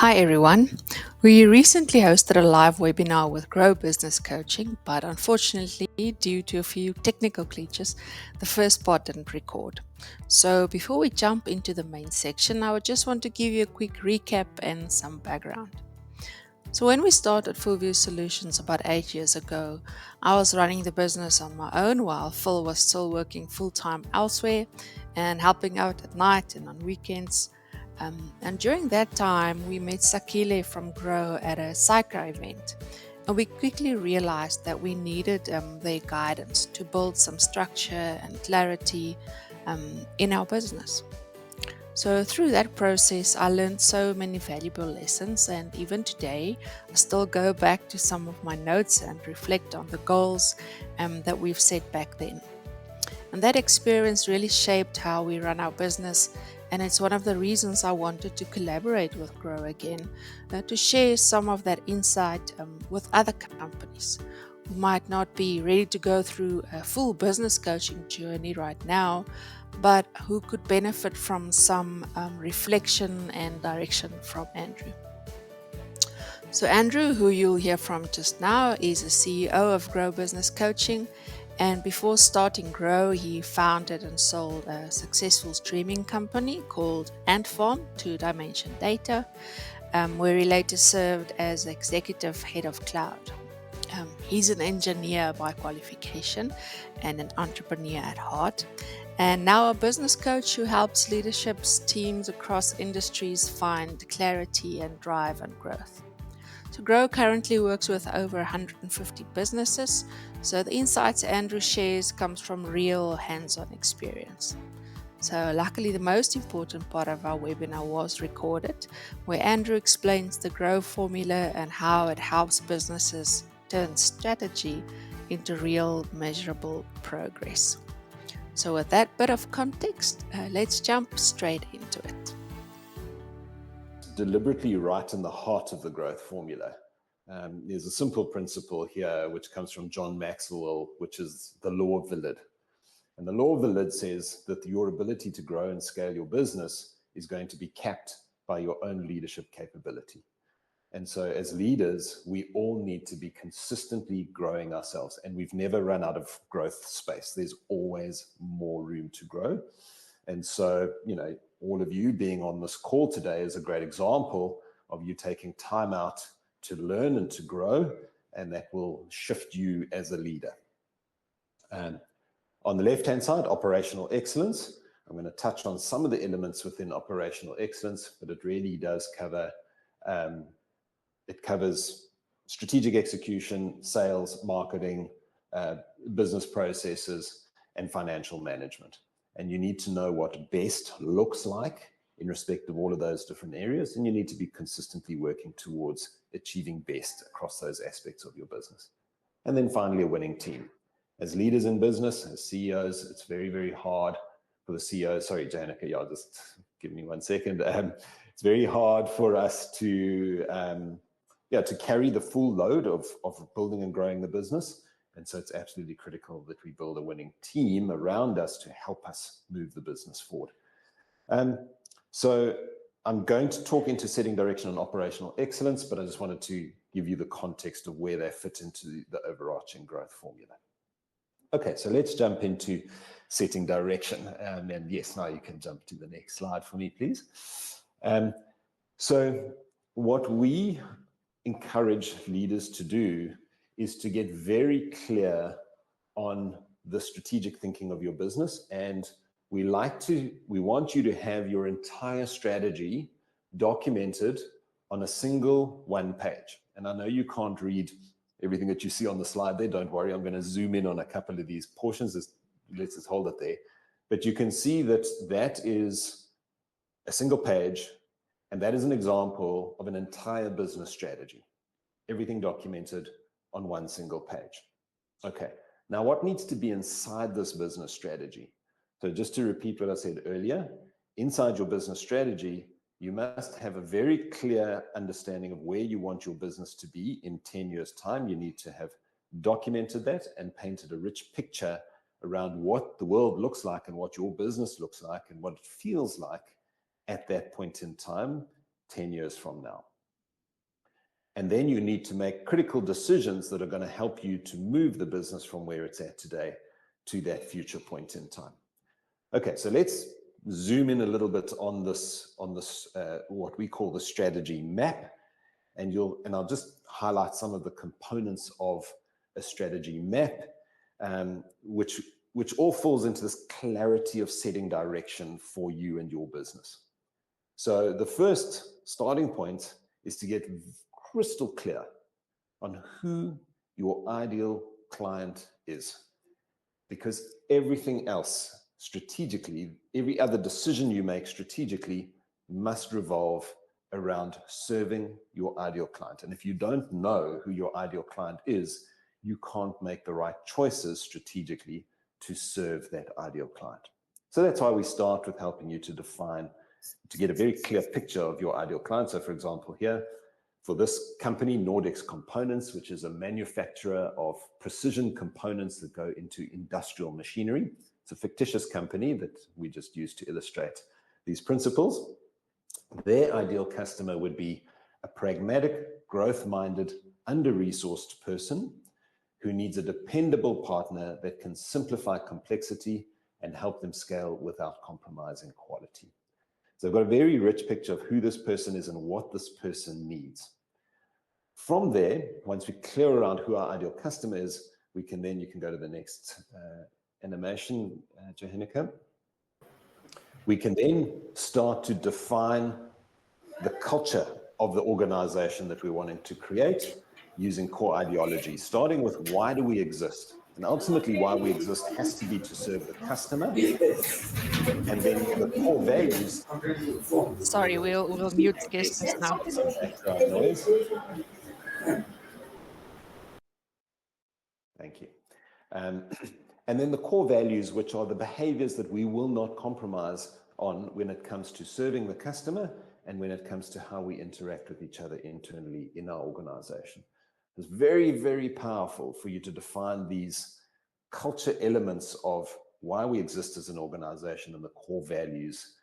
Hi everyone. We recently hosted a live webinar with Grow Business Coaching, but unfortunately, due to a few technical glitches, the first part didn't record. So, before we jump into the main section, I would just want to give you a quick recap and some background. So, when we started FullView Solutions about 8 years ago, I was running the business on my own while Phil was still working full time elsewhere and helping out at night and on weekends. And during that time, we met Sakile from Grow at a Psycho event. And we quickly realized that we needed their guidance to build some structure and clarity in our business. So, through that process, I learned so many valuable lessons, and even today, I still go back to some of my notes and reflect on the goals that we've set back then. And that experience really shaped how we run our business, and it's one of the reasons I wanted to collaborate with Grow again, to share some of that insight with other companies who might not be ready to go through a full business coaching journey right now, but who could benefit from some reflection and direction from Andrew. So, Andrew, who you'll hear from just now, is the CEO of Grow Business Coaching. And before starting Grow, he founded and sold a successful streaming company called Antfarm to Dimension Data, where he later served as executive head of cloud. He's an engineer by qualification and an entrepreneur at heart, and now a business coach who helps leaderships teams across industries find clarity and drive and growth. So Grow currently works with over 150 businesses, so the insights Andrew shares comes from real hands-on experience. So luckily, the most important part of our webinar was recorded, where Andrew explains the Grow formula and how it helps businesses turn strategy into real measurable progress. So with that bit of context, let's jump straight into it. Deliberately right in the heart of the growth formula. There's a simple principle here which comes from John Maxwell, which is the law of the lid. And the law of the lid says that your ability to grow and scale your business is going to be capped by your own leadership capability. And so as leaders, we all need to be consistently growing ourselves, and we've never run out of growth space. There's always more room to grow. And so, all of you being on this call today is a great example of you taking time out to learn and to grow, and that will shift you as a leader. On the left-hand side, operational excellence. I'm going to touch on some of the elements within operational excellence, but it really does cover it covers strategic execution, sales, marketing, business processes, and financial management. And you need to know what best looks like in respect of all of those different areas, and you need to be consistently working towards achieving best across those aspects of your business. And then finally, a winning team. As leaders in business, as CEOs, it's very, very hard for the CEO. Sorry, Johanika, just give me 1 second. It's very hard for us to carry the full load of building and growing the business. And so it's absolutely critical that we build a winning team around us to help us move the business forward. So I'm going to talk into setting direction on operational excellence, but I just wanted to give you the context of where they fit into the overarching growth formula. Okay, so let's jump into setting direction. And yes, now you can jump to the next slide for me, please. So what we encourage leaders to do is to get very clear on the strategic thinking of your business. And we want you to have your entire strategy documented on a single one page. And I know you can't read everything that you see on the slide there. Don't worry, I'm going to zoom in on a couple of these portions. Let's just hold it there. But you can see that is a single page, and that is an example of an entire business strategy. Everything documented on one single page. Okay, now what needs to be inside this business strategy? So just to repeat what I said earlier, inside your business strategy, you must have a very clear understanding of where you want your business to be in 10 years' time. You need to have documented that and painted a rich picture around what the world looks like and what your business looks like and what it feels like at that point in time, 10 years from now. And then you need to make critical decisions that are going to help you to move the business from where it's at today to that future point in time. Okay, so let's zoom in a little bit on this what we call the strategy map, and I'll just highlight some of the components of a strategy map, which all falls into this clarity of setting direction for you and your business. So the first starting point is to get crystal clear on who your ideal client is, because everything else strategically, every other decision you make strategically must revolve around serving your ideal client. And if you don't know who your ideal client is, you can't make the right choices strategically to serve that ideal client. So that's why we start with helping you to get a very clear picture of your ideal client. So for example, here, for this company, Nordex Components, which is a manufacturer of precision components that go into industrial machinery. It's a fictitious company that we just use to illustrate these principles. Their ideal customer would be a pragmatic, growth-minded, under-resourced person who needs a dependable partner that can simplify complexity and help them scale without compromising quality. So I've got a very rich picture of who this person is and what this person needs. From there, once we're clear around who our ideal customer is, you can go to the next animation, Johanika. We can then start to define the culture of the organization that we're wanting to create using core ideology, starting with why do we exist? And ultimately, why we exist has to be to serve the customer. And then the core values. Sorry, we'll mute the guest just now. Some background noise. Thank you. And then the core values, which are the behaviors that we will not compromise on when it comes to serving the customer and when it comes to how we interact with each other internally in our organization. It's very, very powerful for you to define these culture elements of why we exist as an organization and the core values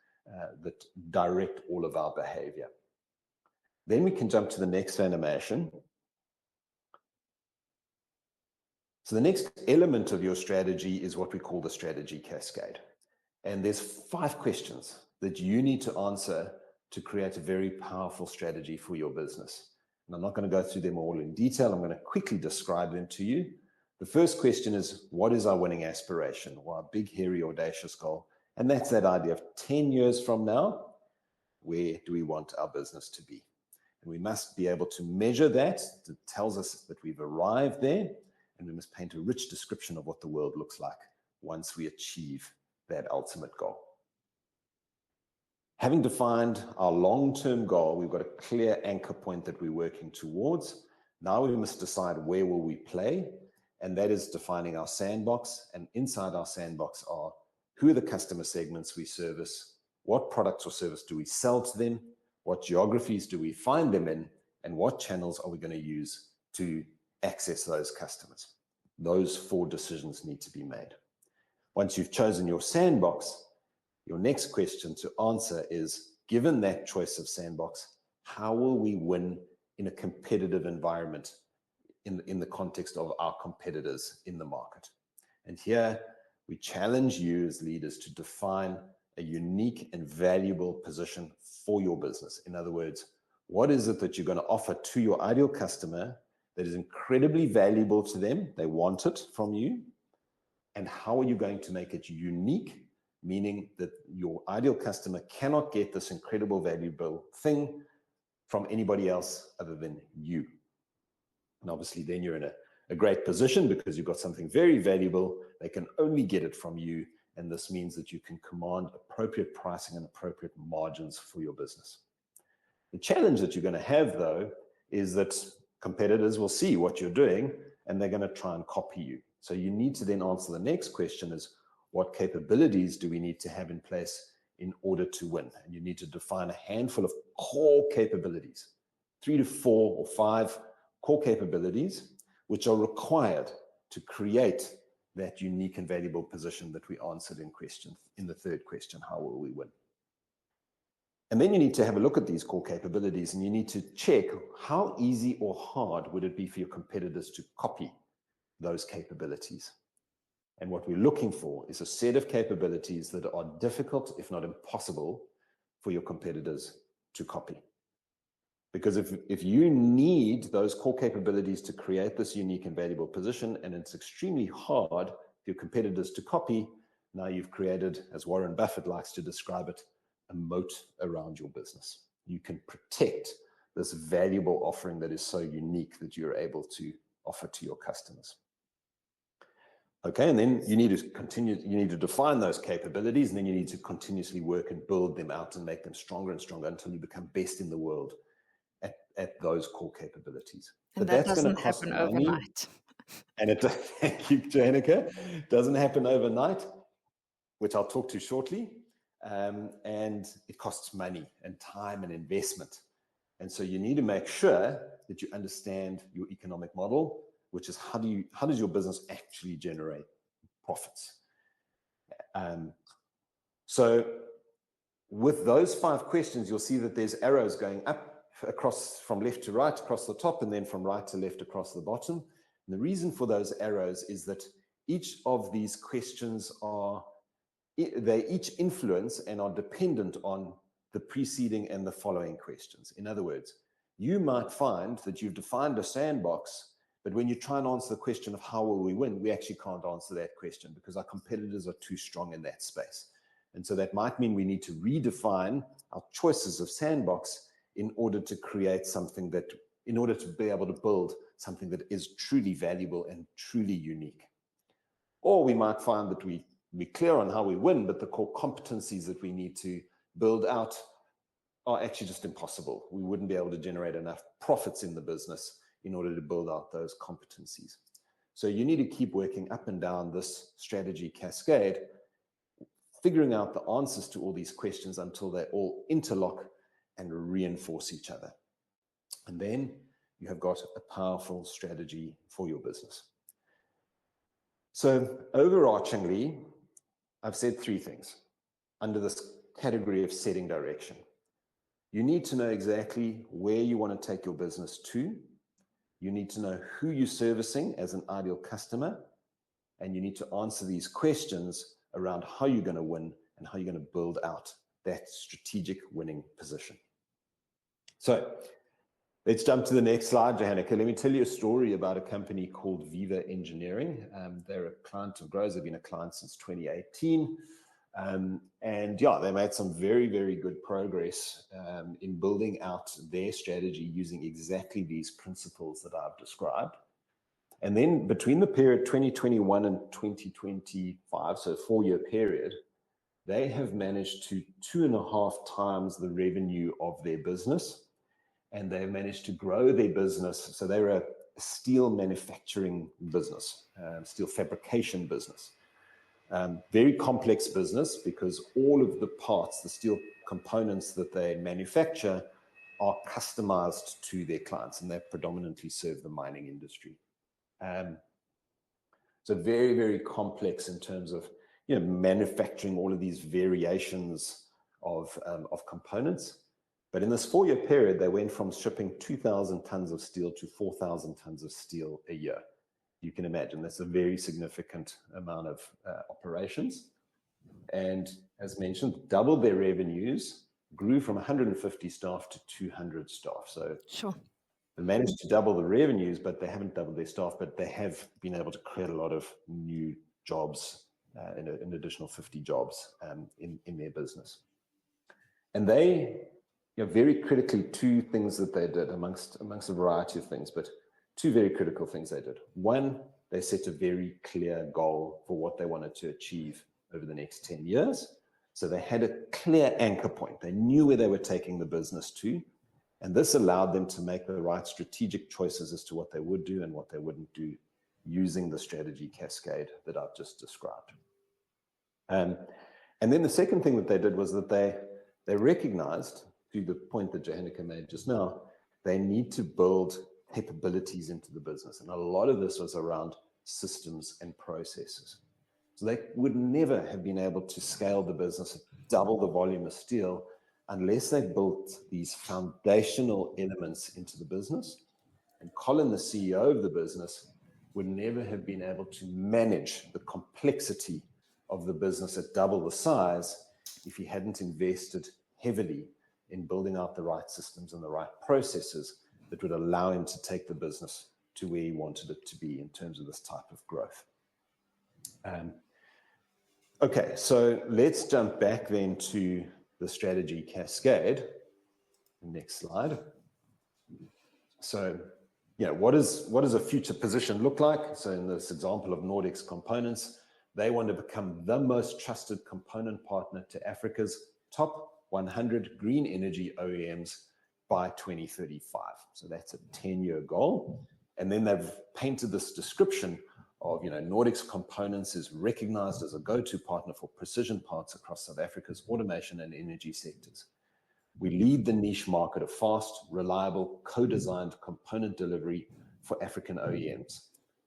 that direct all of our behavior. Then we can jump to the next animation. So the next element of your strategy is what we call the strategy cascade. And there's 5 questions that you need to answer to create a very powerful strategy for your business. And I'm not going to go through them all in detail. I'm going to quickly describe them to you. The first question is, what is our winning aspiration, or our big, hairy, audacious goal? And that's that idea of 10 years from now, where do we want our business to be? And we must be able to measure that. It tells us that we've arrived there, and we must paint a rich description of what the world looks like once we achieve that ultimate goal. Having defined our long-term goal, we've got a clear anchor point that we're working towards. Now we must decide where will we play, and that is defining our sandbox. And inside our sandbox are who are the customer segments we service, what products or service do we sell to them, what geographies do we find them in, and what channels are we going to use to access those customers. Those 4 decisions need to be made. Once you've chosen your sandbox, your next question to answer is, given that choice of sandbox, how will we win in a competitive environment in the context of our competitors in the market? And here we challenge you as leaders to define a unique and valuable position for your business. In other words, what is it that you're going to offer to your ideal customer that is incredibly valuable to them? They want it from you. And how are you going to make it unique? Meaning that your ideal customer cannot get this incredible, valuable thing from anybody else other than you. And obviously then you're in a great position because you've got something very valuable. They can only get it from you. And this means that you can command appropriate pricing and appropriate margins for your business. The challenge that you're going to have, though, is that competitors will see what you're doing and they're going to try and copy you. So you need to then answer the next question is, what capabilities do we need to have in place in order to win? And you need to define a handful of core capabilities, 3 to 4 or 5 core capabilities, which are required to create that unique and valuable position that we answered in the 3rd question, how will we win? And then you need to have a look at these core capabilities, and you need to check how easy or hard would it be for your competitors to copy those capabilities. And what we're looking for is a set of capabilities that are difficult, if not impossible, for your competitors to copy. Because if you need those core capabilities to create this unique and valuable position, and it's extremely hard for your competitors to copy, now you've created, as Warren Buffett likes to describe it, a moat around your business. You can protect this valuable offering that is so unique that you're able to offer to your customers. Okay, and then you need to define those capabilities, and then you need to continuously work and build them out and make them stronger and stronger until you become best in the world at those core capabilities. And But that that's going to doesn't cost happen money. overnight. And it, thank you, Johanika. It doesn't happen overnight, which I'll talk to shortly. And it costs money and time and investment. And so you need to make sure that you understand your economic model, which is how does your business actually generate profits? So with those 5 questions, you'll see that there's arrows going up across from left to right across the top, and then from right to left across the bottom. And the reason for those arrows is that each of these questions they each influence and are dependent on the preceding and the following questions. In other words, you might find that you've defined a sandbox, but when you try and answer the question of how will we win, we actually can't answer that question because our competitors are too strong in that space. And so that might mean we need to redefine our choices of sandbox in order to create something that, in order to be able to build something that is truly valuable and truly unique. Or we might find that we're clear on how we win, but the core competencies that we need to build out are actually just impossible. We wouldn't be able to generate enough profits in the business in order to build out those competencies. So you need to keep working up and down this strategy cascade, figuring out the answers to all these questions until they all interlock and reinforce each other. And then you have got a powerful strategy for your business. So overarchingly, I've said 3 things under this category of setting direction. You need to know exactly where you want to take your business to. You need to know who you're servicing as an ideal customer. And you need to answer these questions around how you're going to win and how you're going to build out that strategic winning position. So let's jump to the next slide, Johanika. Let me tell you a story about a company called Viva Engineering. They're a client of Grows. They've been a client since 2018. And yeah, they made some very, very good progress in building out their strategy using exactly these principles that I've described. And then between the period 2021 and 2025, so a 4-year period, they have managed to 2.5 times the revenue of their business. And they've managed to grow their business. So they're a steel manufacturing business, steel fabrication business. Very complex business because all of the parts, the steel components that they manufacture are customized to their clients, and they predominantly serve the mining industry. So very, very complex in terms of manufacturing all of these variations of components. But in this 4-year period, they went from shipping 2,000 tons of steel to 4,000 tons of steel a year. You can imagine that's a very significant amount of operations. And as mentioned, doubled their revenues, grew from 150 staff to 200 staff. So sure. They managed to double the revenues, but they haven't doubled their staff, but they have been able to create a lot of new jobs, an additional 50 jobs in their business. And they, very critically, 2 things that they did amongst a variety of things, but 2 very critical things they did. One, they set a very clear goal for what they wanted to achieve over the next 10 years. So they had a clear anchor point. They knew where they were taking the business to. And this allowed them to make the right strategic choices as to what they would do and what they wouldn't do using the strategy cascade that I've just described. And then the second thing that they did was that they recognized, to the point that Johanika made just now, they need to build capabilities into the business. And a lot of this was around systems and processes. So they would never have been able to scale the business, double the volume of steel, unless they built these foundational elements into the business, and Colin, the CEO of the business, would never have been able to manage the complexity of the business at double the size if he hadn't invested heavily in building out the right systems and the right processes that would allow him to take the business to where he wanted it to be in terms of this type of growth. Okay, so let's jump back then to the strategy cascade. Next slide. So, what does a future position look like? So in this example of Nordics Components, they want to become the most trusted component partner to Africa's top 100 green energy OEMs by 2035. So that's a 10-year goal. And then they've painted this description of, Nordics Components is recognized as a go-to partner for precision parts across South Africa's automation and energy sectors. We lead the niche market of fast, reliable, co-designed component delivery for African OEMs.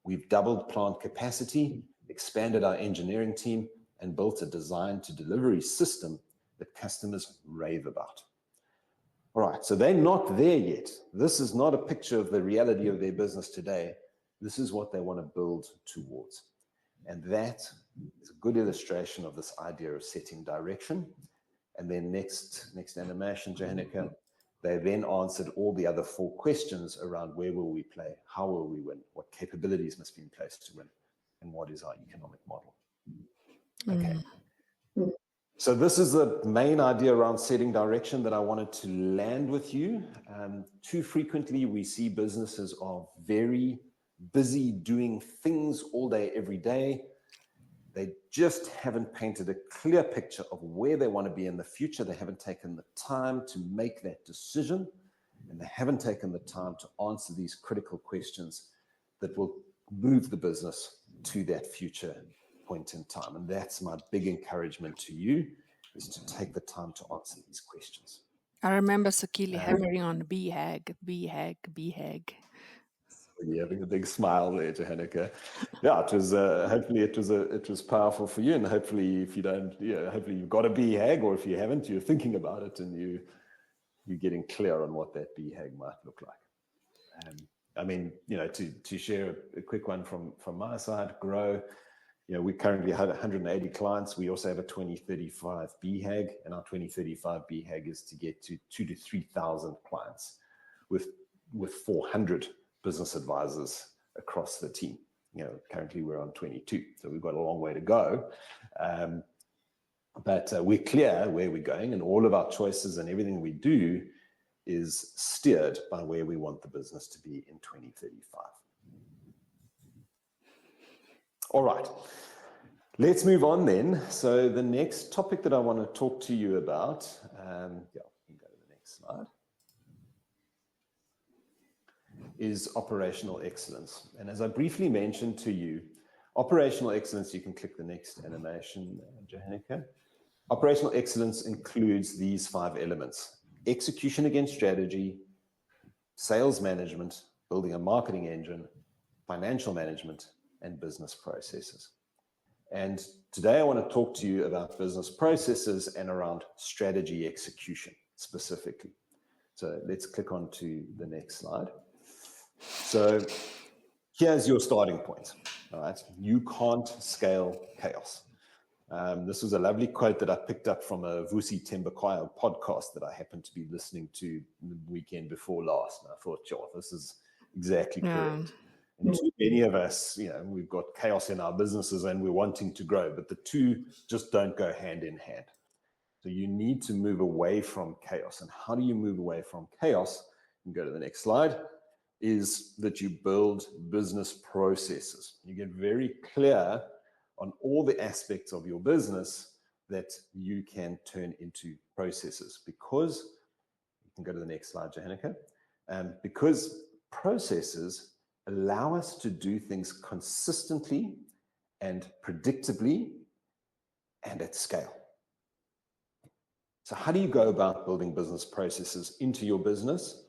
We've doubled plant capacity, expanded our engineering team, and built a design-to-delivery system that customers rave about. All right, so they're not there yet. This is not a picture of the reality of their business today. This is what they want to build towards. And that is a good illustration of this idea of setting direction. And then next animation, Johanika, they then answered all the other 4 questions around where will we play, how will we win, what capabilities must be in place to win, and what is our economic model. Okay. So this is the main idea around setting direction that I wanted to land with you. Too frequently, we see businesses are very busy doing things all day, every day. They just haven't painted a clear picture of where they want to be in the future. They haven't taken the time to make that decision, and they haven't taken the time to answer these critical questions that will move the business to that future point in time. And that's my big encouragement to you, is to take the time to answer these questions. I remember Sakili hammering on BHAG, BHAG, BHAG. You're having a big smile there, Johanika. Yeah, it was. Hopefully, it was powerful for you, and hopefully, if you don't, hopefully you've got a BHAG, or if you haven't, you're thinking about it, and you're getting clear on what that BHAG might look like. I mean, to share a quick one from my side, grow. We currently have 180 clients. We also have a 2035 BHAG, and our 2035 BHAG is to get to 2,000 to 3,000 clients with 400 business advisors across the team. Currently we're on 22, so we've got a long way to go. But we're clear where we're going, and all of our choices and everything we do is steered by where we want the business to be in 2035. All right, let's move on then. So the next topic that I want to talk to you about, we can go to the next slide, is operational excellence. And as I briefly mentioned to you, operational excellence, you can click the next animation, Johanika. Operational excellence includes these 5 elements: execution against strategy, sales management, building a marketing engine, financial management, and business processes. And today I want to talk to you about business processes and around strategy execution specifically. So let's click on to the next slide. So here's your starting point. All right, you can't scale chaos. This was a lovely quote that I picked up from a Vusi Tembakwayo podcast that I happened to be listening to the weekend before last. And I thought, this is exactly correct. And too many of us, we've got chaos in our businesses and we're wanting to grow, but the two just don't go hand in hand. So you need to move away from chaos. And how do you move away from chaos? You can go to the next slide. Is that you build business processes. You get very clear on all the aspects of your business that you can turn into processes, because you can go to the next slide, Johanika, because processes allow us to do things consistently and predictably and at scale. So how do you go about building business processes into your business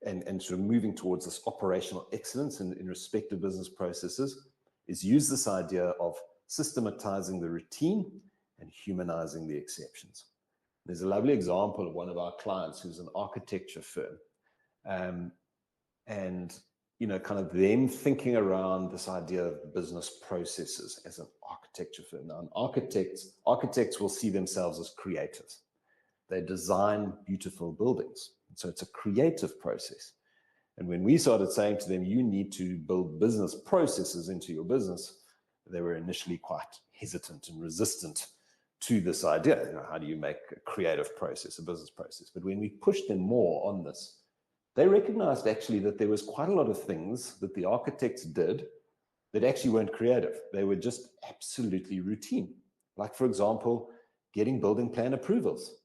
and sort of moving towards this operational excellence in respect of business processes? Is use this idea of systematizing the routine and humanizing the exceptions. There's a lovely example of one of our clients who's an architecture firm. And, kind of them thinking around this idea of business processes as an architecture firm. Now, architects will see themselves as creators. They design beautiful buildings. So it's a creative process. And when we started saying to them, you need to build business processes into your business, they were initially quite hesitant and resistant to this idea. How do you make a creative process, a business process? But when we pushed them more on this, they recognized actually that there was quite a lot of things that the architects did that actually weren't creative. They were just absolutely routine. Like, for example, getting building plan approvals.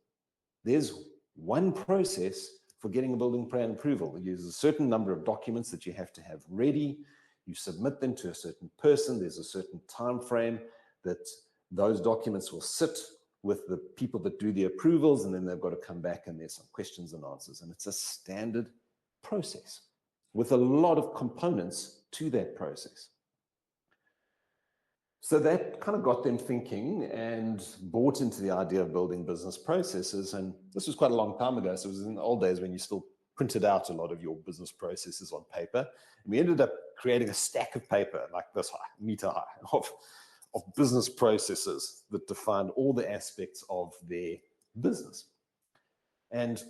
There's one process for getting a building plan approval. There's a certain number of documents that you have to have ready. You submit them to a certain person. There's a certain time frame that those documents will sit with the people that do the approvals, and then they've got to come back and there's some questions and answers. And it's a standard process with a lot of components to that process. So that kind of got them thinking and bought into the idea of building business processes. And this was quite a long time ago. So it was in the old days when you still printed out a lot of your business processes on paper. And we ended up creating a stack of paper like this high, meter high, of business processes that defined all the aspects of their business. And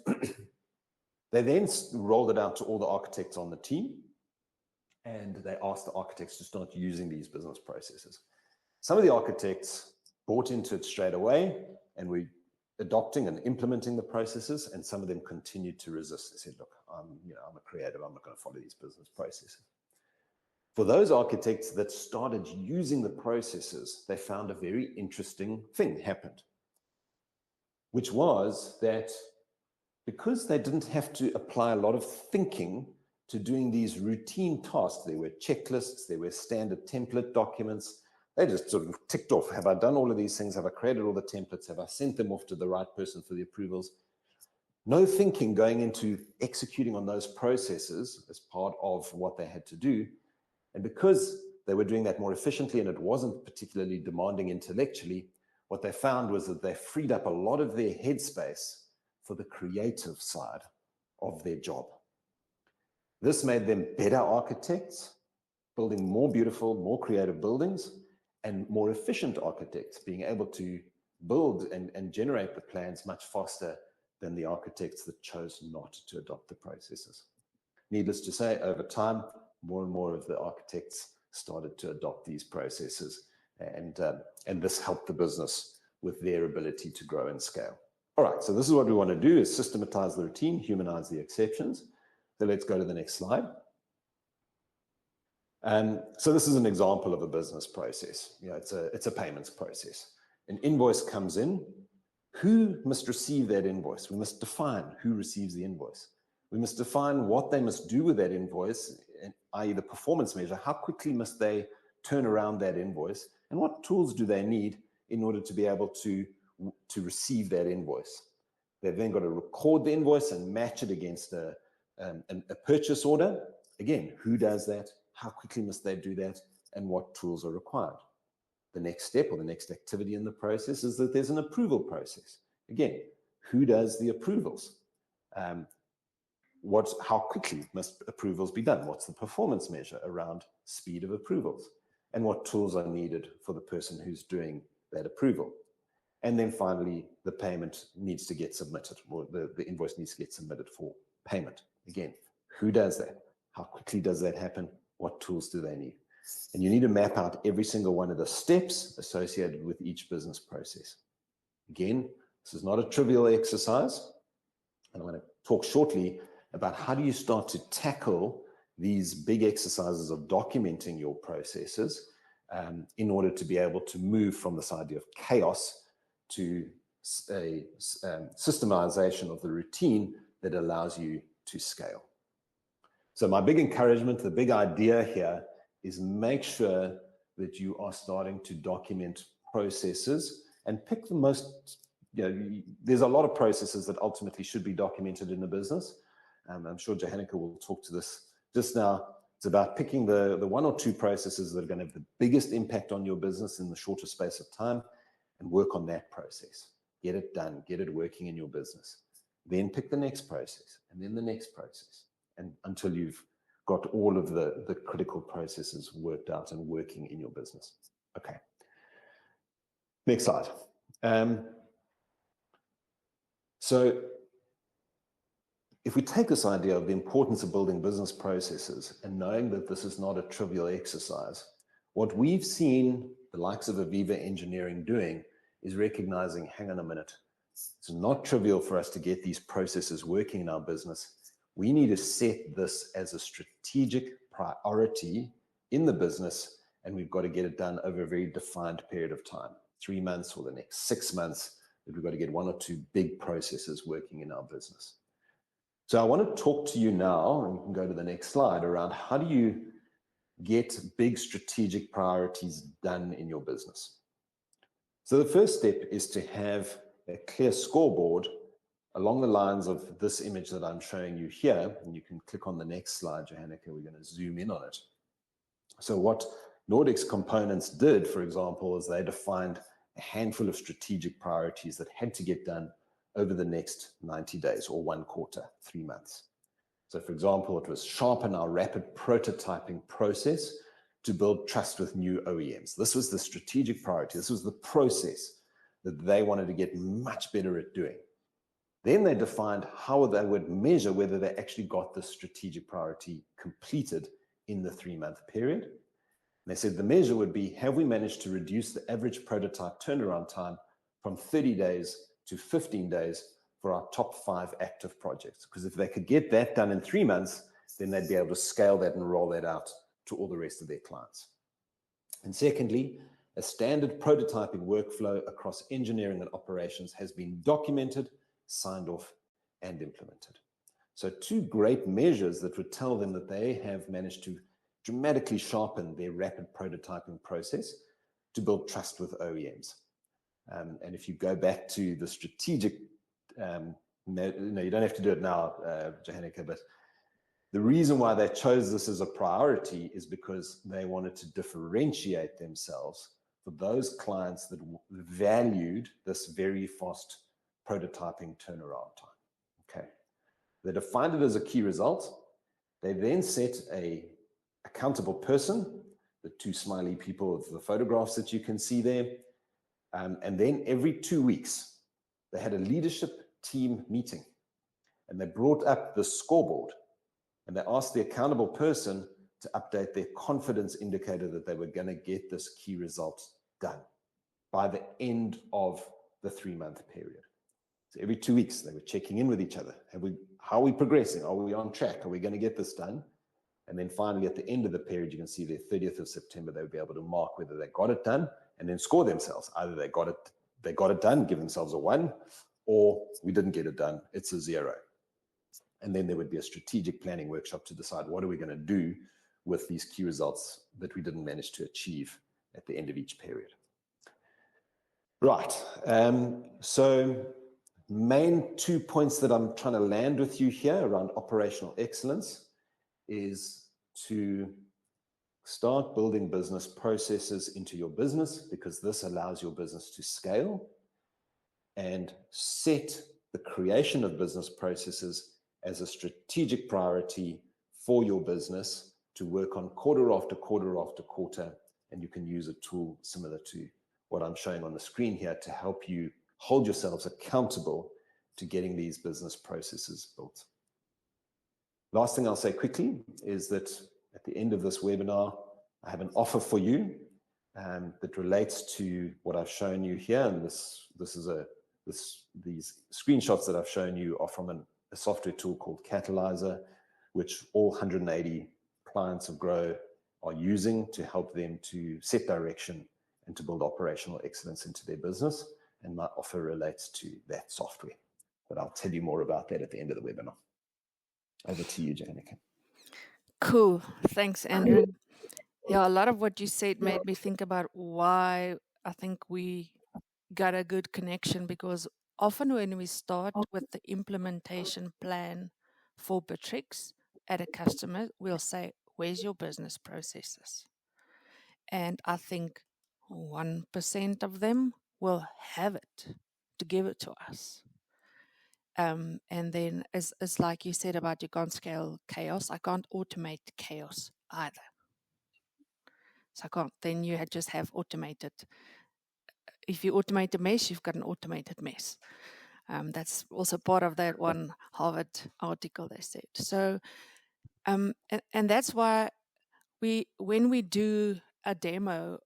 they then rolled it out to all the architects on the team. And they asked the architects to start using these business processes. Some of the architects bought into it straight away and were adopting and implementing the processes, and some of them continued to resist. They said, look, I'm a creative, I'm not going to follow these business processes. For those architects that started using the processes, they found a very interesting thing happened, which was that because they didn't have to apply a lot of thinking to doing these routine tasks, there were checklists, there were standard template documents. They just sort of ticked off, have I done all of these things? Have I created all the templates? Have I sent them off to the right person for the approvals? No thinking going into executing on those processes as part of what they had to do. And because they were doing that more efficiently and it wasn't particularly demanding intellectually, what they found was that they freed up a lot of their headspace for the creative side of their job. This made them better architects, building more beautiful, more creative buildings, and more efficient architects, being able to build and generate the plans much faster than the architects that chose not to adopt the processes. Needless to say, over time, more and more of the architects started to adopt these processes, and this helped the business with their ability to grow and scale. All right, so this is what we want to do, is systematize the routine, humanize the exceptions. So let's go to the next slide. So this is an example of a business process. It's a payments process. An invoice comes in. Who must receive that invoice? We must define who receives the invoice. We must define what they must do with that invoice, i.e. the performance measure. How quickly must they turn around that invoice? And what tools do they need in order to be able to receive that invoice? They've then got to record the invoice and match it against a purchase order. Again, who does that? How quickly must they do that? And what tools are required? The next step or the next activity in the process is that there's an approval process. Again, who does the approvals? How quickly must approvals be done? What's the performance measure around speed of approvals? And what tools are needed for the person who's doing that approval? And then finally, the payment needs to get submitted, or the invoice needs to get submitted for payment. Again, who does that? How quickly does that happen? What tools do they need? And you need to map out every single one of the steps associated with each business process. Again, this is not a trivial exercise. And I'm going to talk shortly about how do you start to tackle these big exercises of documenting your processes in order to be able to move from this idea of chaos to a systemization of the routine that allows you to scale. So my big encouragement, the big idea here is make sure that you are starting to document processes and pick the most, there's a lot of processes that ultimately should be documented in a business. I'm sure Johanika will talk to this just now. It's about picking the one or two processes that are going to have the biggest impact on your business in the shortest space of time and work on that process. get it done, get it working in your business. Then pick the next process, and then the next process, and until you've got all of the critical processes worked out and working in your business. Okay. Next slide. So if we take this idea of the importance of building business processes and knowing that this is not a trivial exercise, what we've seen the likes of Aviva Engineering doing is recognizing, hang on a minute, it's not trivial for us to get these processes working in our business. We need to set this as a strategic priority in the business, and we've got to get it done over a very defined period of time, 3 months or the next 6 months, that we've got to get 1 or 2 big processes working in our business. So I want to talk to you now, and you can go to the next slide, around how do you get big strategic priorities done in your business. So the first step is to have a clear scoreboard along the lines of this image that I'm showing you here, and you can click on the next slide, Johanika, we're going to zoom in on it. So what Nordics Components did, for example, is they defined a handful of strategic priorities that had to get done over the next 90 days or 1 quarter, 3 months. So for example, it was sharpen our rapid prototyping process to build trust with new OEMs. This was the strategic priority. This was the process that they wanted to get much better at doing. Then they defined how they would measure whether they actually got the strategic priority completed in the 3-month period. And they said the measure would be, have we managed to reduce the average prototype turnaround time from 30 days to 15 days for our top 5 active projects? Because if they could get that done in 3 months, then they'd be able to scale that and roll that out to all the rest of their clients. And secondly, a standard prototyping workflow across engineering and operations has been documented, signed off, and implemented. So 2 great measures that would tell them that they have managed to dramatically sharpen their rapid prototyping process to build trust with OEMs. And if you go back to the strategic, you don't have to do it now, Johanika, but the reason why they chose this as a priority is because they wanted to differentiate themselves for those clients that valued this very fast prototyping turnaround time. Okay. They defined it as a key result. They then set a accountable person, the 2 smiley people of the photographs that you can see there. And then every 2 weeks, they had a leadership team meeting, and they brought up the scoreboard, and they asked the accountable person to update their confidence indicator that they were going to get this key result done by the end of the 3-month period. So every 2 weeks, they were checking in with each other. How are we progressing? Are we on track? Are we going to get this done? And then finally, at the end of the period, you can see the 30th of September, they would be able to mark whether they got it done and then score themselves. Either they got it done, give themselves a 1, or we didn't get it done, it's a 0. And then there would be a strategic planning workshop to decide what are we going to do with these key results that we didn't manage to achieve at the end of each period. Right. So main 2 points that I'm trying to land with you here around operational excellence is to start building business processes into your business, because this allows your business to scale, and set the creation of business processes as a strategic priority for your business to work on quarter after quarter after quarter. And you can use a tool similar to what I'm showing on the screen here to help you hold yourselves accountable to getting these business processes built. Last thing I'll say quickly is that at the end of this webinar, I have an offer for you that relates to what I've shown you here. And these screenshots that I've shown you are from a software tool called Catalyzer, which all 180 clients of Grow are using to help them to set direction and to build operational excellence into their business. And my offer relates to that software. But I'll tell you more about that at the end of the webinar. Over to you, Johanika. Cool. Thanks, Andrew. Yeah, a lot of what you said made me think about why I think we got a good connection, because often when we start with the implementation plan for Bitrix at a customer, we'll say, where's your business processes? And I think 1% of them will have it. to give it to us. And then, as like you said about you can't scale chaos, I can't automate chaos either. So I can't. Then you just have automated. If you automate a mess, you've got an automated mess. That's also part of that one Harvard article they said. So, and that's why when we do a demo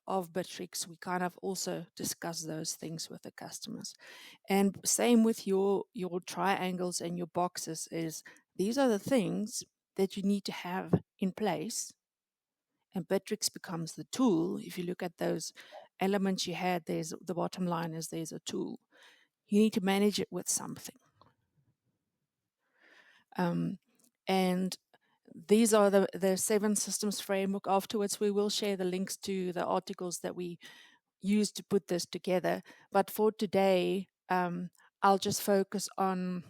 of Bitrix, we kind of also discuss those things with the customers. And same with your triangles and your boxes is these are the things that you need to have in place. And Bitrix becomes the tool. If you look at those elements you had, there's the bottom line is there's a tool. You need to manage it with something. And these are the 7 systems framework. Afterwards, we will share the links to the articles that we used to put this together. But for today, I'll just focus on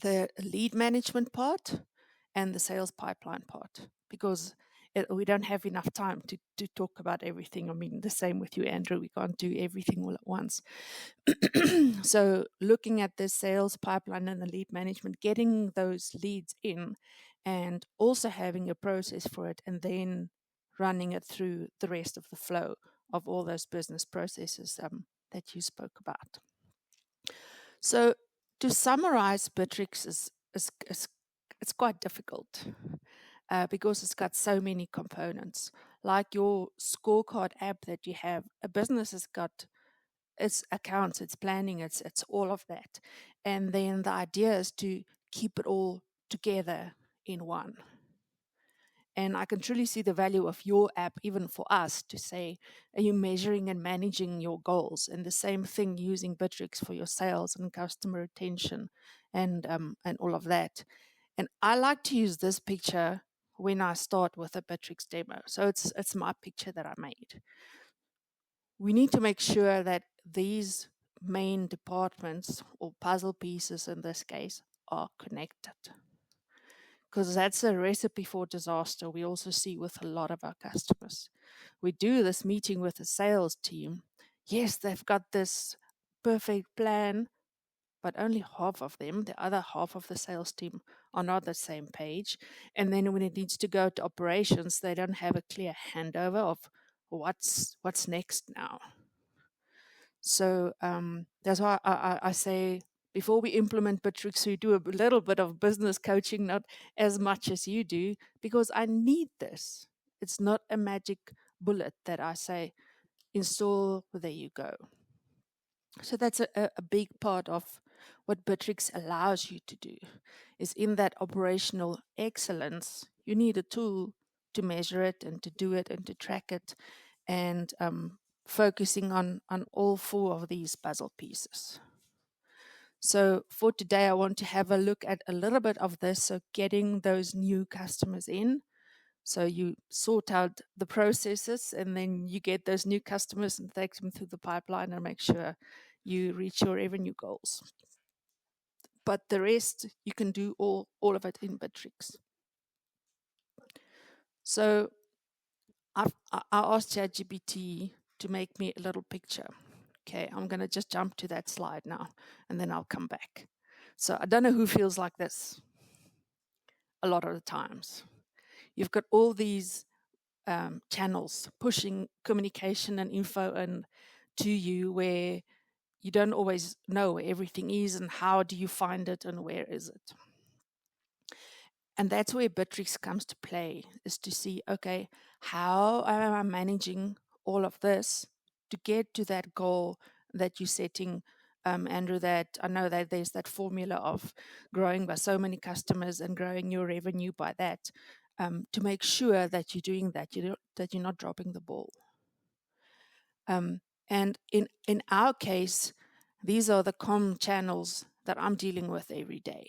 the lead management part and the sales pipeline part because we don't have enough time to talk about everything. I mean, the same with you, Andrew. We can't do everything all at once. So looking at the sales pipeline and the lead management, getting those leads in and also having a process for it and then running it through the rest of the flow of all those business processes that you spoke about. So to summarize, Bitrix is it's quite difficult because it's got so many components. Like your scorecard app that you have, a business has got its accounts, its planning, it's all of that. And then the idea is to keep it all together in one. And I can truly see the value of your app, even for us, to say, are you measuring and managing your goals? And the same thing using Bitrix for your sales and customer retention and all of that. And I like to use this picture when I start with a Bitrix demo. So it's my picture that I made. We need to make sure that these main departments or puzzle pieces in this case are connected, because that's a recipe for disaster we also see with a lot of our customers. We do this meeting with the sales team. Yes, they've got this perfect plan, but only half of them, the other half of the sales team, are not on the same page. And then when it needs to go to operations, they don't have a clear handover of what's next now. So that's why I say before we implement Bitrix, we do a little bit of business coaching, not as much as you do, because I need this. It's not a magic bullet that I say, install, there you go. So that's a big part of what Bitrix allows you to do, is in that operational excellence, you need a tool to measure it and to do it and to track it, and focusing on all 4 of these puzzle pieces. So for today, I want to have a look at a little bit of this. So getting those new customers in. So you sort out the processes and then you get those new customers and take them through the pipeline and make sure you reach your revenue goals. But the rest, you can do all of it in Bitrix. So I asked ChatGPT to make me a little picture. Okay, I'm going to just jump to that slide now, and then I'll come back. So I don't know who feels like this a lot of the times. You've got all these channels pushing communication and info and to you where you don't always know where everything is and how do you find it and where is it. And that's where Bitrix comes to play, is to see, okay, how am I managing all of this to get to that goal that you're setting, Andrew, that I know that there's that formula of growing by so many customers and growing your revenue by that, to make sure that you're doing that, that you're not dropping the ball. And in our case, these are the comm channels that I'm dealing with every day.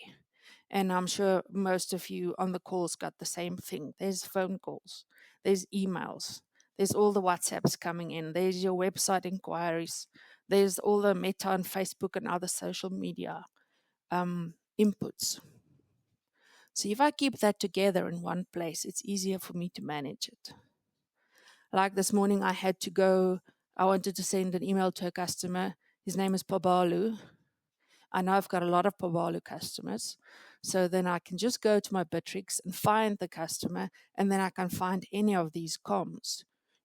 And I'm sure most of you on the calls got the same thing. There's phone calls, there's emails, there's all the WhatsApps coming in, there's your website inquiries, there's all the Meta and Facebook and other social media inputs. So if I keep that together in one place, it's easier for me to manage it. Like this morning, I wanted to send an email to a customer. His name is Pabalu. I know I've got a lot of Pabalu customers. So then I can just go to my Bitrix and find the customer, and then I can find any of these comms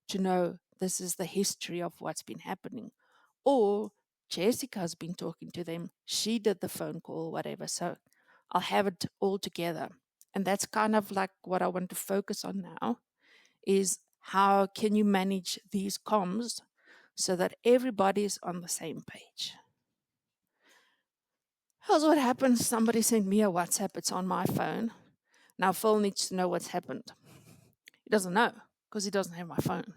to know this is the history of what's been happening. Or Jessica's been talking to them. She did the phone call, whatever. So I'll have it all together. And that's kind of like what I want to focus on now is how can you manage these comms so that everybody's on the same page. Here's what happens. Somebody sent me a WhatsApp. It's on my phone. Now Phil needs to know what's happened. He doesn't know because he doesn't have my phone.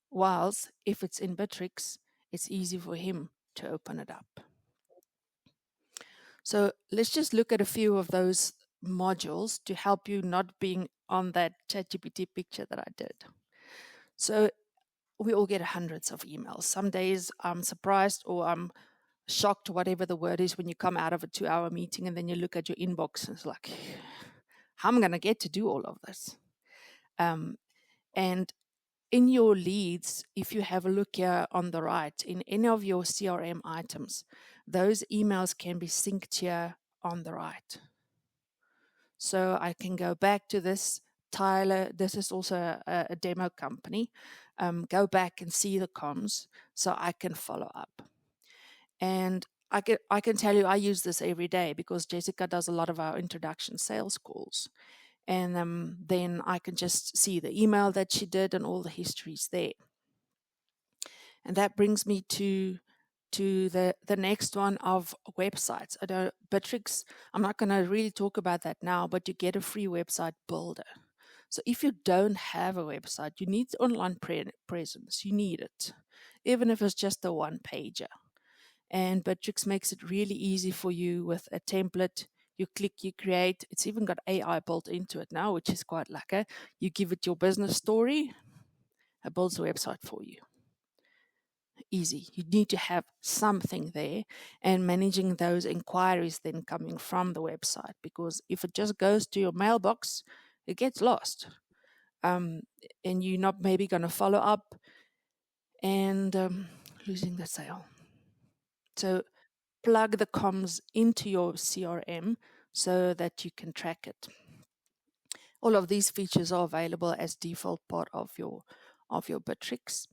Whilst if it's in Bitrix, it's easy for him to open it up. So let's just look at a few of those modules to help you not being on that ChatGPT picture that I did. So we all get hundreds of emails. Some days I'm surprised or I'm shocked, whatever the word is, when you come out of a 2-hour meeting and then you look at your inbox and it's like, how am I going to get to do all of this? And in your leads, if you have a look here on the right, in any of your CRM items, those emails can be synced here on the right. So I can go back to this. Tyler, this is also a demo company. Go back and see the comms so I can follow up. And I can tell you I use this every day because Jessica does a lot of our introduction sales calls. And then I can just see the email that she did and all the histories there. And that brings me to the next one of websites. I know Bitrix, I'm not going to really talk about that now, but you get a free website builder. So if you don't have a website, you need online presence. You need it, even if it's just a one pager. And Bitrix makes it really easy for you with a template. You click, you create. It's even got AI built into it now, which is quite lucky. You give it your business story, it builds a website for you. Easy. You need to have something there and managing those inquiries then coming from the website, because if it just goes to your mailbox, it gets lost. And you're not maybe going to follow up and losing the sale. So plug the comms into your CRM so that you can track it. All of these features are available as default part of your Bitrix.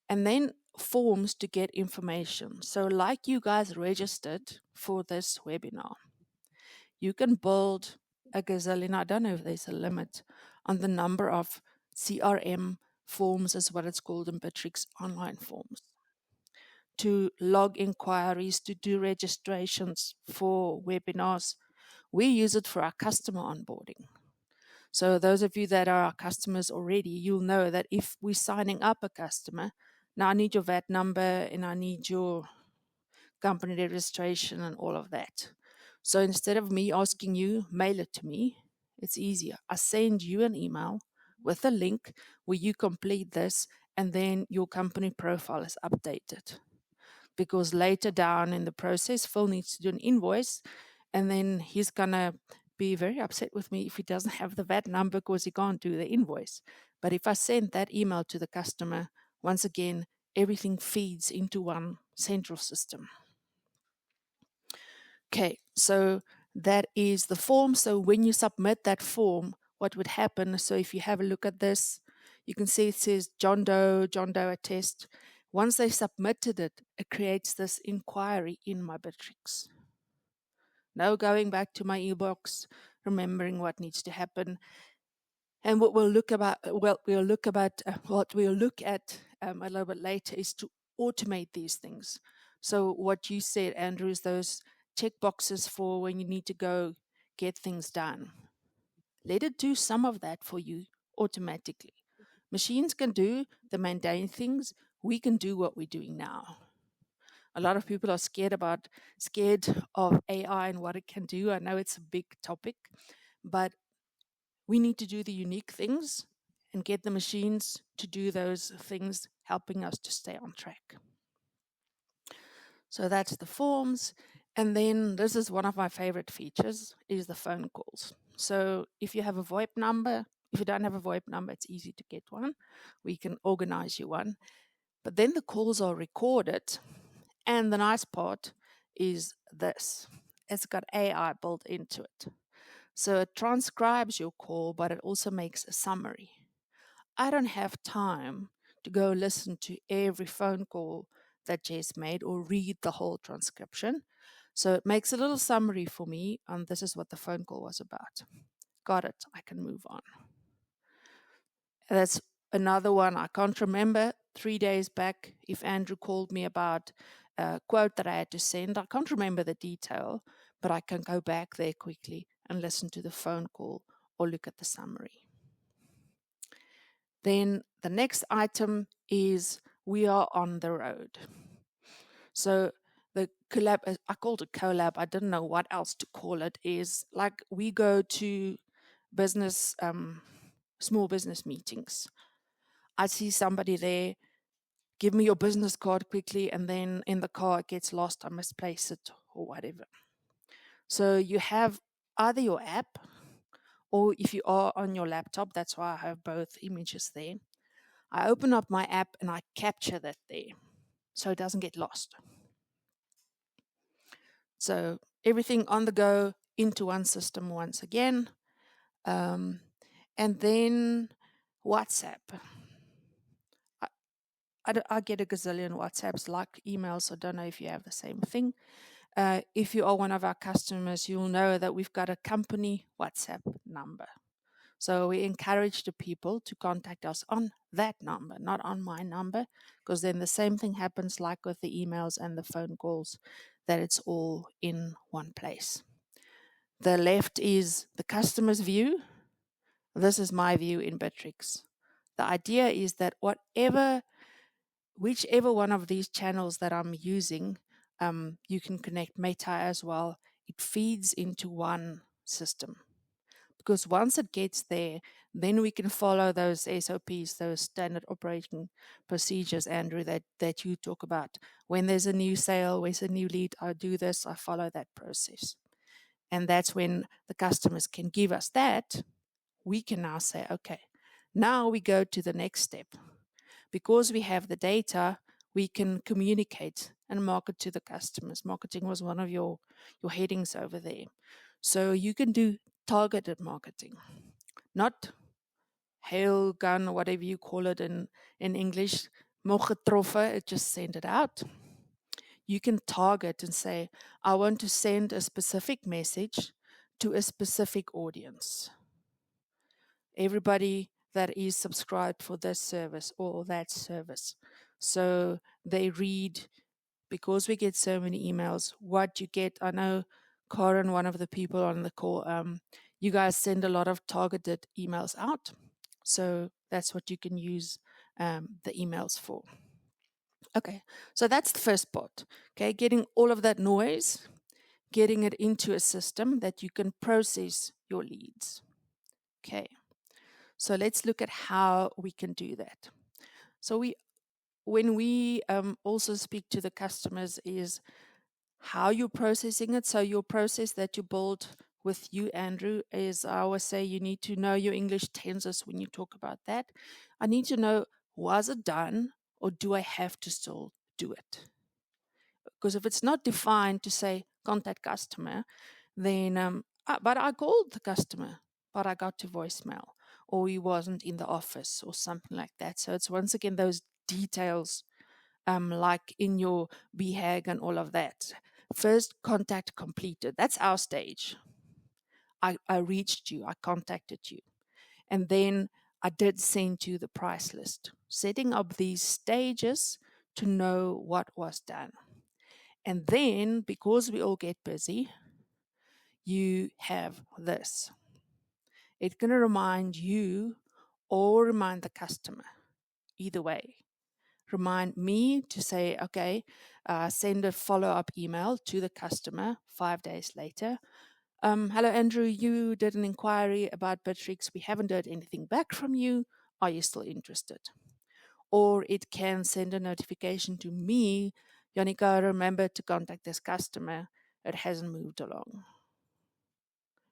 And then forms to get information. So like you guys registered for this webinar, you can build a gazillion, I don't know if there's a limit on the number of CRM forms, is what it's called in Bitrix, online forms, to log inquiries, to do registrations for webinars. We use it for our customer onboarding. So those of you that are our customers already, you'll know that if we're signing up a customer, now I need your VAT number and I need your company registration and all of that. So instead of me asking you, mail it to me, it's easier. I send you an email with a link where you complete this and then your company profile is updated. Because later down in the process, Phil needs to do an invoice and then he's going to be very upset with me if he doesn't have the VAT number because he can't do the invoice. But if I send that email to the customer, once again, everything feeds into one central system. Okay, so that is the form. So when you submit that form, what would happen? So if you have a look at this, you can see it says John Doe attest. Once they submitted it, it creates this inquiry in my Bitrix. No going back to my e-box, remembering what needs to happen. And what we'll look at a little bit later is to automate these things. So what you said, Andrew, is those check boxes for when you need to go get things done. Let it do some of that for you automatically. Machines can do the mundane things. We can do what we're doing now. A lot of people are scared of AI and what it can do. I know it's a big topic, but we need to do the unique things and get the machines to do those things, helping us to stay on track. So that's the forms. And then this is one of my favorite features, is the phone calls. So if you have a VoIP number, if you don't have a VoIP number, it's easy to get one. We can organize you one. But then the calls are recorded. And the nice part is this: it's got AI built into it. So it transcribes your call, but it also makes a summary. I don't have time to go listen to every phone call that Jess made or read the whole transcription. So it makes a little summary for me, and this is what the phone call was about. Got it. I can move on. That's another one. I can't remember 3 days back if Andrew called me about a quote that I had to send. I can't remember the detail, but I can go back there quickly and listen to the phone call or look at the summary. Then the next item is we are on the road. So the collab, I called it collab, I didn't know what else to call it, is like we go to business, small business meetings. I see somebody there, give me your business card quickly, and then in the car it gets lost, I misplace it or whatever. So you have either your app, or if you are on your laptop, that's why I have both images there. I open up my app and I capture that there so it doesn't get lost. So everything on the go into one system once again. And then WhatsApp. I get a gazillion WhatsApps like emails. I don't know if you have the same thing. If you are one of our customers, you'll know that we've got a company WhatsApp number. So we encourage the people to contact us on that number, not on my number, because then the same thing happens like with the emails and the phone calls, that it's all in one place. The left is the customer's view. This is my view in Bitrix. The idea is that whichever one of these channels that I'm using, you can connect Meta as well. It feeds into one system. Because once it gets there, then we can follow those SOPs, those standard operating procedures, Andrew, that you talk about. When there's a new sale, where's a new lead, I do this, I follow that process. And that's when the customers can give us that. We can now say, okay, now we go to the next step. Because we have the data, we can communicate and market to the customers. Marketing was one of your headings over there. So you can do targeted marketing, not hail gun, whatever you call it in English, mocht getroffen, it just send it out. You can target and say, I want to send a specific message to a specific audience. Everybody that is subscribed for this service or that service. So they read, because we get so many emails, what you get. I know Karen, one of the people on the call, you guys send a lot of targeted emails out. So that's what you can use the emails for. Okay, so that's the first part. Okay, getting all of that noise, getting it into a system that you can process your leads. Okay, so let's look at how we can do that. So when we also speak to the customers is how you're processing it. So your process that you build with you, Andrew, is I always say you need to know your English tenses when you talk about that. I need to know, was it done or do I have to still do it? Because if it's not defined to say contact customer, then, but I called the customer, but I got to voicemail or he wasn't in the office or something like that. So it's once again those details like in your BHAG and all of that. First contact completed. That's our stage. I reached you. I contacted you. And then I did send you the price list. Setting up these stages to know what was done. And then, because we all get busy, you have this. It's going to remind you or remind the customer. Either way. Remind me to say, okay, send a follow-up email to the customer 5 days later. Hello, Andrew, you did an inquiry about Bitrix. We haven't heard anything back from you. Are you still interested? Or it can send a notification to me, Johanika, remember to contact this customer. It hasn't moved along.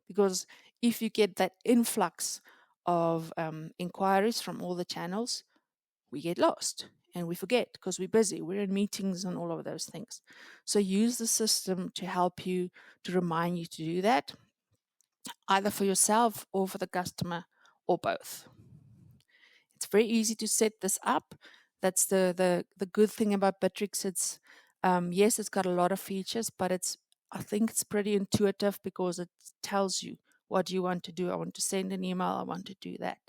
Because if you get that influx of inquiries from all the channels, we get lost. and we forget because we're busy. We're in meetings and all of those things. So use the system to help you, to remind you to do that, either for yourself or for the customer or both. It's very easy to set this up. That's the good thing about Bitrix. It's yes, it's got a lot of features, but I think it's pretty intuitive because it tells you what you want to do. I want to send an email. I want to do that,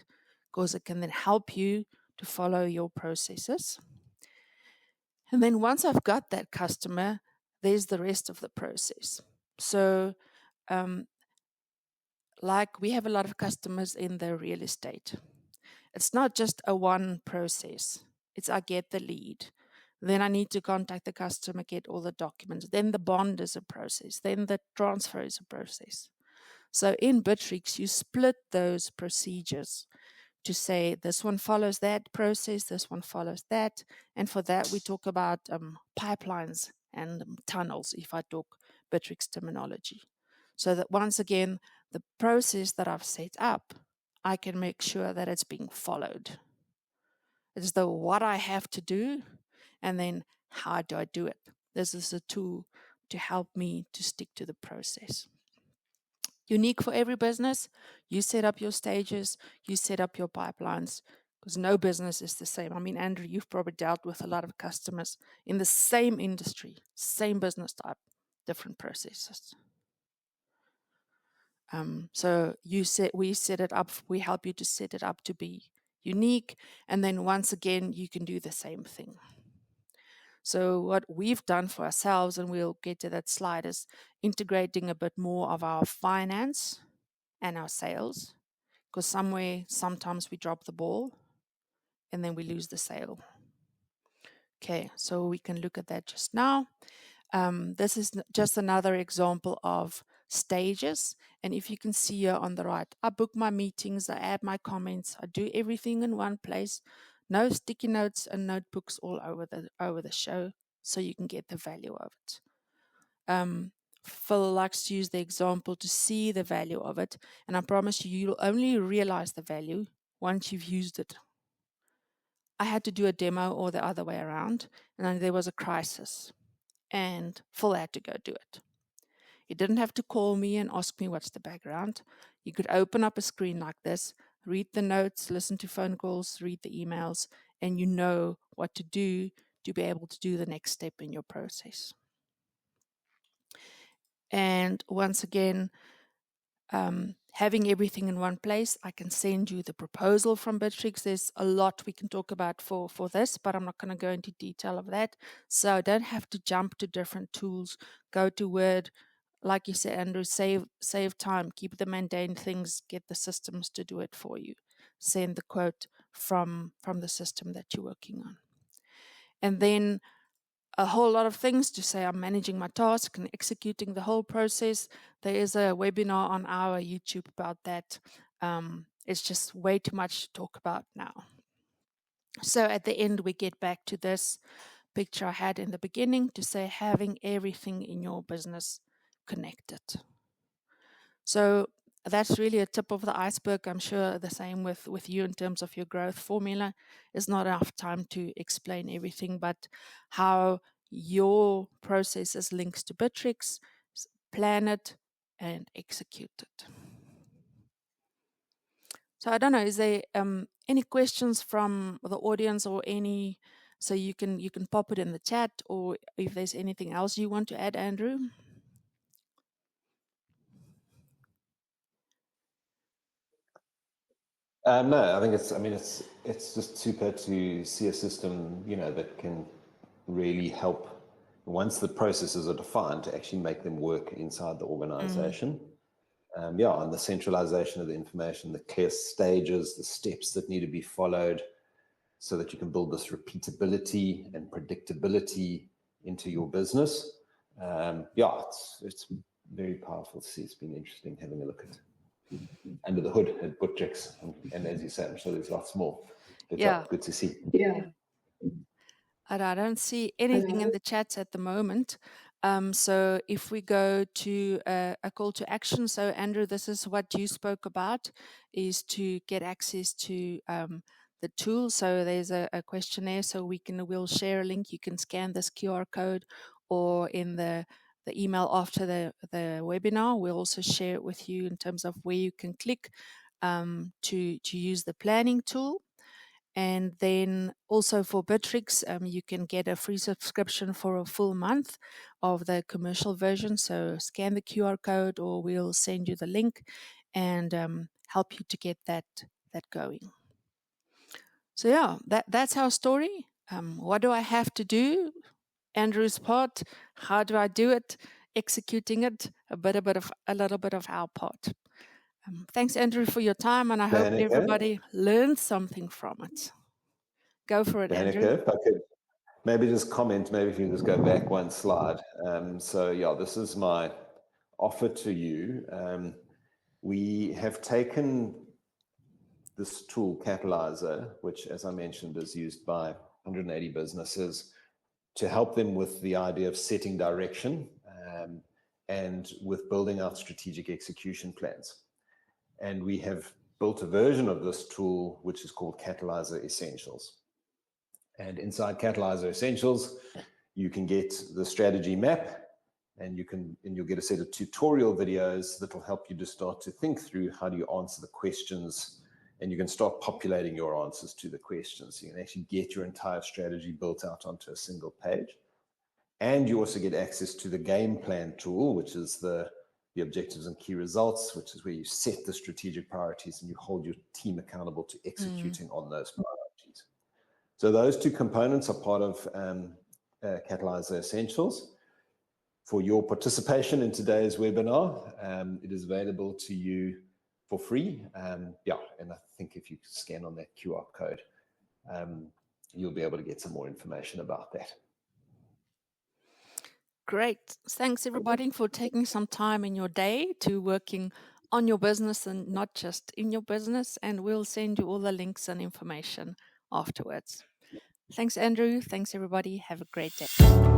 because it can then help you to follow your processes. And then once I've got that customer, there's the rest of the process. So, like we have a lot of customers in the real estate. It's not just a one process. It's I get the lead. Then I need to contact the customer, get all the documents. Then the bond is a process. Then the transfer is a process. So in Bitrix, you split those procedures to say this one follows that process, this one follows that. And for that, we talk about pipelines and tunnels, if I talk Bitrix terminology. So that once again, the process that I've set up, I can make sure that it's being followed. It's the what I have to do, and then how do I do it. This is a tool to help me to stick to the process. Unique for every business. You set up your stages, you set up your pipelines, because no business is the same. I mean, Andrew, you've probably dealt with a lot of customers in the same industry, same business type, different processes. So we set it up, we help you to set it up to be unique. And then once again, you can do the same thing. So what we've done for ourselves, and we'll get to that slide, is integrating a bit more of our finance and our sales, because sometimes we drop the ball and then we lose the sale. Okay, so we can look at that just now. This is just another example of stages. And if you can see here on the right, I book my meetings, I add my comments, I do everything in one place. No sticky notes and notebooks all over the show, so you can get the value of it. Phil likes to use the example to see the value of it. And I promise you, you'll only realize the value once you've used it. I had to do a demo or the other way around, and then there was a crisis, and Phil had to go do it. You didn't have to call me and ask me what's the background. You could open up a screen like this, read the notes, listen to phone calls, read the emails, and you know what to do to be able to do the next step in your process. And once again, having everything in one place, I can send you the proposal from Bitrix. There's a lot we can talk about for this, but I'm not going to go into detail of that. So I don't have to jump to different tools, go to Word. Like you said, Andrew, save time, keep the mundane things, get the systems to do it for you. Send the quote from the system that you're working on. And then a whole lot of things to say. I'm managing my task and executing the whole process. There is a webinar on our YouTube about that. It's just way too much to talk about now. So at the end, we get back to this picture I had in the beginning to say having everything in your business connected. So that's really a tip of the iceberg. I'm sure the same with you in terms of your growth formula. It's not enough time to explain everything, but how your processes links to Bitrix, plan it and execute it. So I don't know, is there any questions from the audience or any, so you can pop it in the chat, or if there's anything else you want to add, Andrew? No, I think it's just super to see a system, that can really help once the processes are defined to actually make them work inside the organization. And the centralization of the information, the clear stages, the steps that need to be followed so that you can build this repeatability and predictability into your business. It's very powerful to see. It's been interesting having a look at under the hood at Bitrix, and as you said, I'm sure there's lots more. Good to see. I don't see anything in the chats at the moment. So if we go to a call to action, so Andrew, this is what you spoke about, is to get access to tool. So there's a questionnaire, so we'll share a link. You can scan this QR code, or in the email after the webinar, we'll also share it with you in terms of where you can click to use the planning tool. And then also for Bitrix, you can get a free subscription for a full month of the commercial version. So scan the QR code, or we'll send you the link and help you to get that going. So yeah, that's our story. What do I have to do? Andrew's part. How do I do it? Executing it. A little bit of our part. Thanks, Andrew, for your time, and I hope Johanika, everybody learned something from it. Go for it, Andrew. Johanika, if I could maybe just comment, maybe if you can just go back one slide. So yeah, this is my offer to you. We have taken this tool, Catalyzer, which, as I mentioned, is used by 180 businesses to help them with the idea of setting direction and with building out strategic execution plans. And we have built a version of this tool, which is called Catalyzer Essentials. And inside Catalyzer Essentials, you can get the strategy map, and you'll get a set of tutorial videos that will help you to start to think through how do you answer the questions, and you can start populating your answers to the questions. You can actually get your entire strategy built out onto a single page. And you also get access to the game plan tool, which is the objectives and key results, which is where you set the strategic priorities and you hold your team accountable to executing on those priorities. So those two components are part of Catalyzer Essentials. For your participation in today's webinar, it is available to you for free. And I think if you scan on that QR code, you'll be able to get some more information about that. Great. Thanks, everybody, for taking some time in your day to working on your business and not just in your business. And we'll send you all the links and information afterwards. Thanks, Andrew. Thanks, everybody. Have a great day.